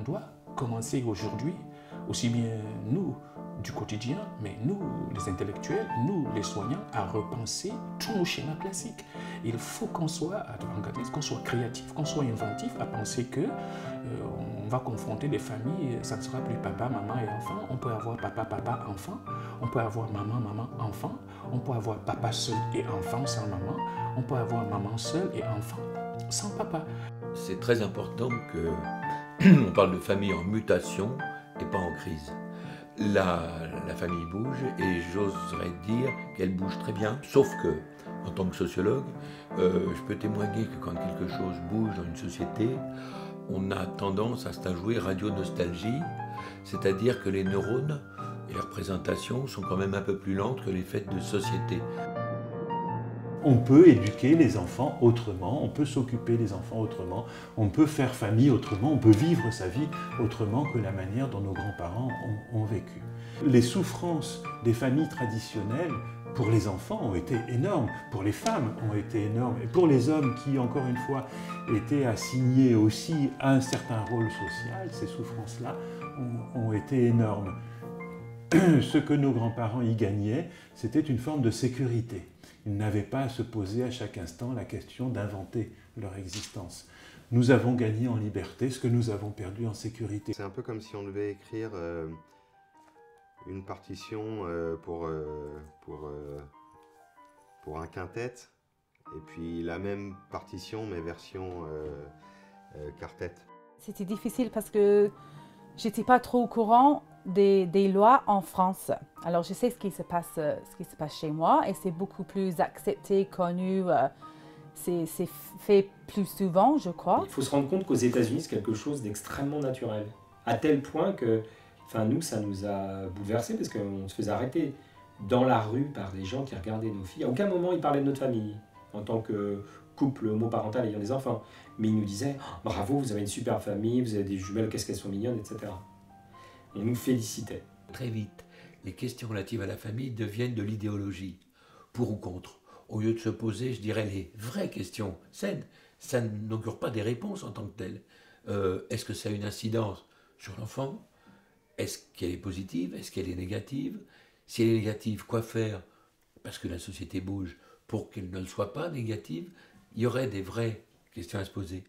on doit commencer aujourd'hui, aussi bien nous du quotidien, mais nous les intellectuels, nous les soignants, à repenser tous nos schémas classiques. Il faut qu'on soit avant-gardiste, qu'on soit créatif, qu'on soit inventif, à penser que on va confronter des familles, ça ne sera plus papa, maman et enfant. On peut avoir papa, papa, enfant. On peut avoir maman, maman, enfant. On peut avoir papa seul et enfant sans maman. On peut avoir maman seule et enfant sans papa. C'est très important que on parle de famille en mutation et pas en crise. La famille bouge et j'oserais dire qu'elle bouge très bien, sauf que, en tant que sociologue, je peux témoigner que quand quelque chose bouge dans une société, on a tendance à se jouer radio-nostalgie, c'est-à-dire que les neurones et leurs présentations sont quand même un peu plus lentes que les fêtes de société. On peut éduquer les enfants autrement, on peut s'occuper des enfants autrement, on peut faire famille autrement, on peut vivre sa vie autrement que la manière dont nos grands-parents ont vécu. Les souffrances des familles traditionnelles pour les enfants ont été énormes, pour les femmes ont été énormes, et pour les hommes qui, encore une fois, étaient assignés aussi à un certain rôle social, ces souffrances-là ont été énormes. Ce que nos grands-parents y gagnaient, c'était une forme de sécurité. Ils n'avaient pas à se poser à chaque instant la question d'inventer leur existence. Nous avons gagné en liberté ce que nous avons perdu en sécurité. C'est un peu comme si on devait écrire une partition pour un quintet, et puis la même partition mais version quartet. C'était difficile parce que j'étais pas trop au courant des lois en France. Alors je sais ce qui se passe chez moi et c'est beaucoup plus accepté, connu, c'est fait plus souvent, je crois. Il faut se rendre compte qu'aux États-Unis, c'est quelque chose d'extrêmement naturel. À tel point que, nous, ça nous a bouleversés parce qu'on se faisait arrêter dans la rue par des gens qui regardaient nos filles. À aucun moment ils parlaient de notre famille en tant que couple homoparental ayant des enfants. Mais ils nous disaient « Bravo, vous avez une super famille, vous avez des jumelles, qu'est-ce qu'elles sont mignonnes, etc. » On nous félicitait. Très vite, les questions relatives à la famille deviennent de l'idéologie, pour ou contre. Au lieu de se poser, je dirais, les vraies questions saines, ça n'augure pas des réponses en tant que telles. Est-ce que ça a une incidence sur l'enfant? Est-ce qu'elle est positive? Est-ce qu'elle est négative? Si elle est négative, quoi faire? Parce que la société bouge pour qu'elle ne le soit pas négative. Il y aurait des vraies questions à se poser.